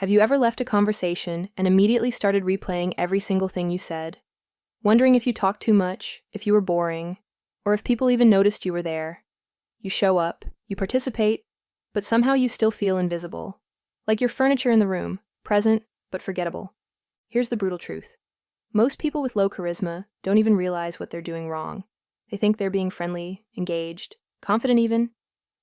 Have you ever left a conversation and immediately started replaying every single thing you said? Wondering if you talked too much, if you were boring, or if people even noticed you were there. You show up, you participate, but somehow you still feel invisible. Like you're furniture in the room, present, but forgettable. Here's the brutal truth. Most people with low charisma don't even realize what they're doing wrong. They think they're being friendly, engaged, confident even,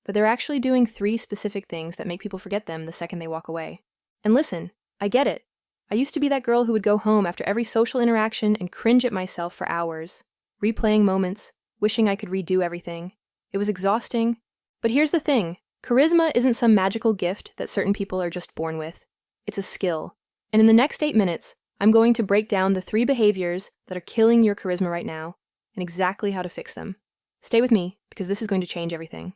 but they're actually doing 3 specific things that make people forget them the second they walk away. And listen, I get it. I used to be that girl who would go home after every social interaction and cringe at myself for hours, replaying moments, wishing I could redo everything. It was exhausting. But here's the thing. Charisma isn't some magical gift that certain people are just born with. It's a skill. And in the next 8 minutes, I'm going to break down the 3 behaviors that are killing your charisma right now and exactly how to fix them. Stay with me, because this is going to change everything.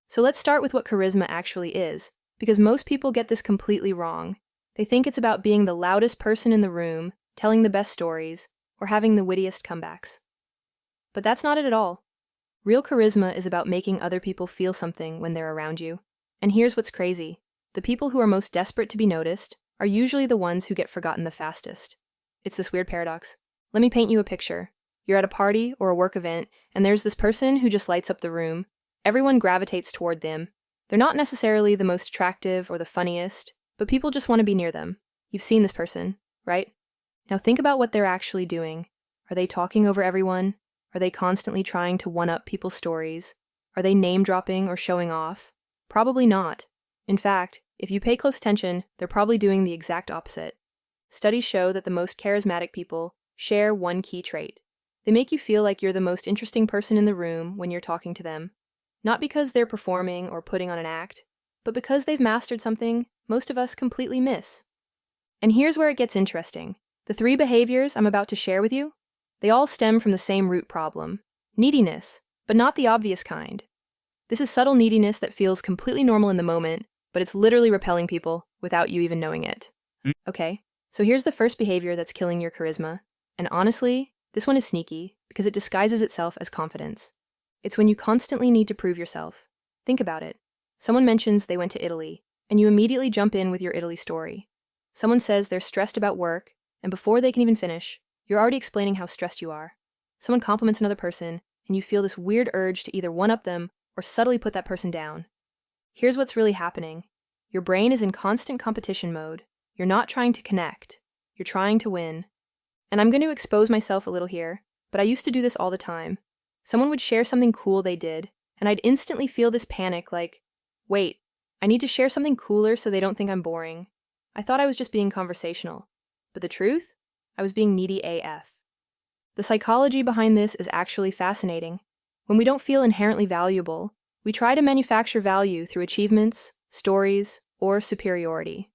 So let's start with what charisma actually is, because most people get this completely wrong. They think it's about being the loudest person in the room, telling the best stories, or having the wittiest comebacks. But that's not it at all. Real charisma is about making other people feel something when they're around you. And here's what's crazy. The people who are most desperate to be noticed are usually the ones who get forgotten the fastest. It's this weird paradox. Let me paint you a picture. You're at a party or a work event, and there's this person who just lights up the room. Everyone gravitates toward them. They're not necessarily the most attractive or the funniest, but people just want to be near them. You've seen this person, right? Now think about what they're actually doing. Are they talking over everyone? Are they constantly trying to one-up people's stories? Are they name-dropping or showing off? Probably not. In fact, if you pay close attention, they're probably doing the exact opposite. Studies show that the most charismatic people share one key trait. They make you feel like you're the most interesting person in the room when you're talking to them. Not because they're performing or putting on an act, but because they've mastered something most of us completely miss. And here's where it gets interesting. The 3 behaviors I'm about to share with you, they all stem from the same root problem, neediness, but not the obvious kind. This is subtle neediness that feels completely normal in the moment, but it's literally repelling people without you even knowing it. Okay, so here's the first behavior that's killing your charisma. And honestly, this one is sneaky because it disguises itself as confidence. It's when you constantly need to prove yourself. Think about it. Someone mentions they went to Italy, and you immediately jump in with your Italy story. Someone says they're stressed about work, and before they can even finish, you're already explaining how stressed you are. Someone compliments another person, and you feel this weird urge to either one-up them or subtly put that person down. Here's what's really happening. Your brain is in constant competition mode. You're not trying to connect. You're trying to win. And I'm going to expose myself a little here, but I used to do this all the time. Someone would share something cool they did, and I'd instantly feel this panic like, wait, I need to share something cooler so they don't think I'm boring. I thought I was just being conversational. But the truth? I was being needy AF. The psychology behind this is actually fascinating. When we don't feel inherently valuable, we try to manufacture value through achievements, stories, or superiority.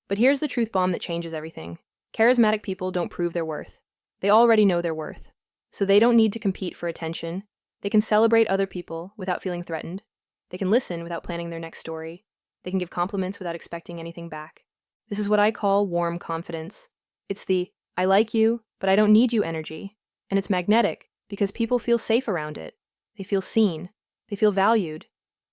But here's the truth bomb that changes everything. Charismatic people don't prove their worth. They already know their worth. So they don't need to compete for attention. They can celebrate other people without feeling threatened. They can listen without planning their next story. They can give compliments without expecting anything back. This is what I call warm confidence. It's the, I like you, but I don't need you energy. And it's magnetic because people feel safe around it. They feel seen. They feel valued.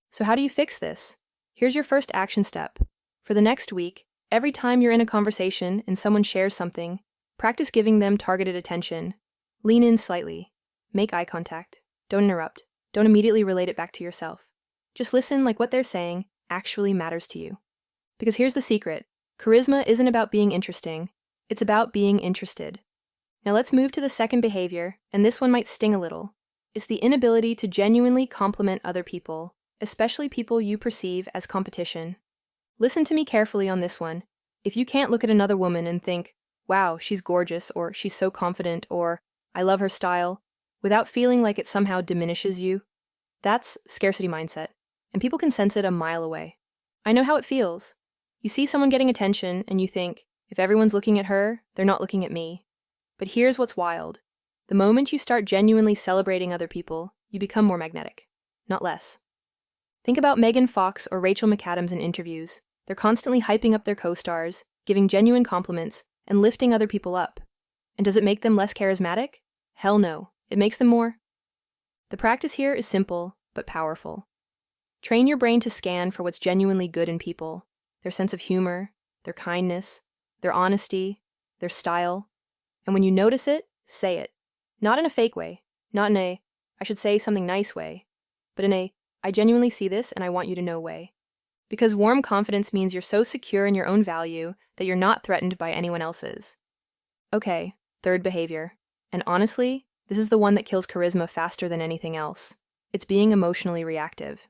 So how do you fix this? Here's your first action step. For the next week, every time you're in a conversation and someone shares something, practice giving them targeted attention. Lean in slightly. Make eye contact. Don't interrupt. Don't immediately relate it back to yourself. Just listen like what they're saying actually matters to you. Because here's the secret. Charisma isn't about being interesting. It's about being interested. Now let's move to the second behavior, and this one might sting a little. It's the inability to genuinely compliment other people, especially people you perceive as competition. Listen to me carefully on this one. If you can't look at another woman and think, wow, she's gorgeous, or she's so confident, or I love her style, without feeling like it somehow diminishes you, that's scarcity mindset, and people can sense it a mile away. I know how it feels. You see someone getting attention, and you think, if everyone's looking at her, they're not looking at me. But here's what's wild. The moment you start genuinely celebrating other people, you become more magnetic, not less. Think about Megan Fox or Rachel McAdams in interviews. They're constantly hyping up their co-stars, giving genuine compliments, and lifting other people up. And does it make them less charismatic? Hell no. It makes them more. The practice here is simple, but powerful. Train your brain to scan for what's genuinely good in people, their sense of humor, their kindness, their honesty, their style. And when you notice it, say it. Not in a fake way, not in a, I should say something nice way, but in a, I genuinely see this and I want you to know way. Because warm confidence means you're so secure in your own value that you're not threatened by anyone else's. Okay, third behavior. And honestly, this is the one that kills charisma faster than anything else. It's being emotionally reactive.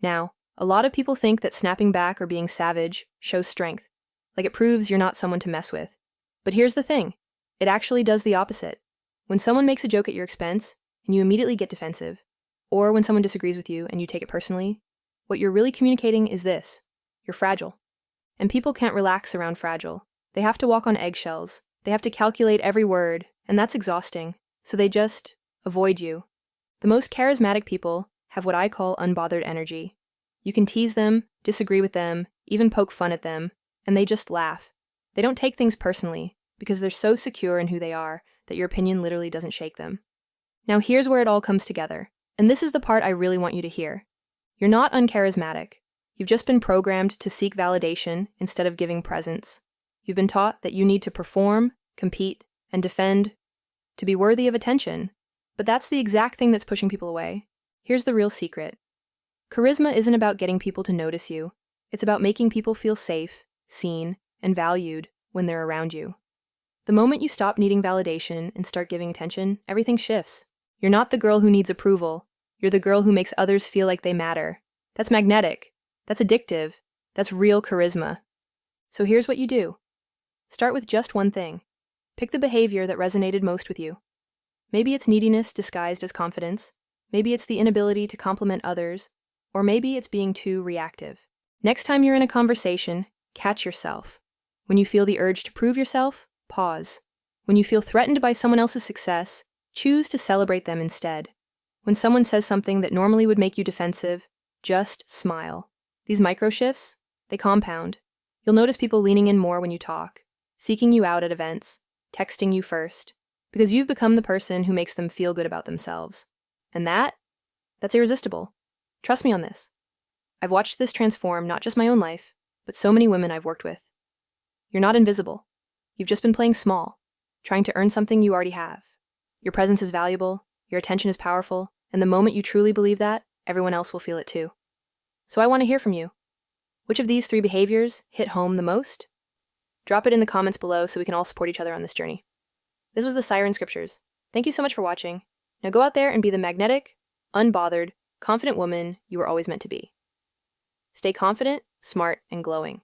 Now, a lot of people think that snapping back or being savage shows strength, like it proves you're not someone to mess with. But here's the thing. It actually does the opposite. When someone makes a joke at your expense and you immediately get defensive, or when someone disagrees with you and you take it personally, what you're really communicating is this: you're fragile. And people can't relax around fragile. They have to walk on eggshells. They have to calculate every word, and that's exhausting. So they just avoid you. The most charismatic people have what I call unbothered energy. You can tease them, disagree with them, even poke fun at them, and they just laugh. They don't take things personally because they're so secure in who they are that your opinion literally doesn't shake them. Now here's where it all comes together, and this is the part I really want you to hear. You're not uncharismatic. You've just been programmed to seek validation instead of giving presence. You've been taught that you need to perform, compete, and defend to be worthy of attention. But that's the exact thing that's pushing people away. Here's the real secret. Charisma isn't about getting people to notice you. It's about making people feel safe, seen, and valued when they're around you. The moment you stop needing validation and start giving attention, everything shifts. You're not the girl who needs approval. You're the girl who makes others feel like they matter. That's magnetic. That's addictive. That's real charisma. So here's what you do. Start with just one thing. Pick the behavior that resonated most with you. Maybe it's neediness disguised as confidence. Maybe it's the inability to compliment others. Or maybe it's being too reactive. Next time you're in a conversation, catch yourself. When you feel the urge to prove yourself, pause. When you feel threatened by someone else's success, choose to celebrate them instead. When someone says something that normally would make you defensive, just smile. These micro shifts, they compound. You'll notice people leaning in more when you talk, seeking you out at events, texting you first, because you've become the person who makes them feel good about themselves. And that's irresistible. Trust me on this. I've watched this transform not just my own life, but so many women I've worked with. You're not invisible. You've just been playing small, trying to earn something you already have. Your presence is valuable, your attention is powerful, and the moment you truly believe that, everyone else will feel it too. So I want to hear from you. Which of these 3 behaviors hit home the most? Drop it in the comments below so we can all support each other on this journey. This was the Siren Scriptures. Thank you so much for watching. Now go out there and be the magnetic, unbothered, confident woman you were always meant to be. Stay confident, smart, and glowing.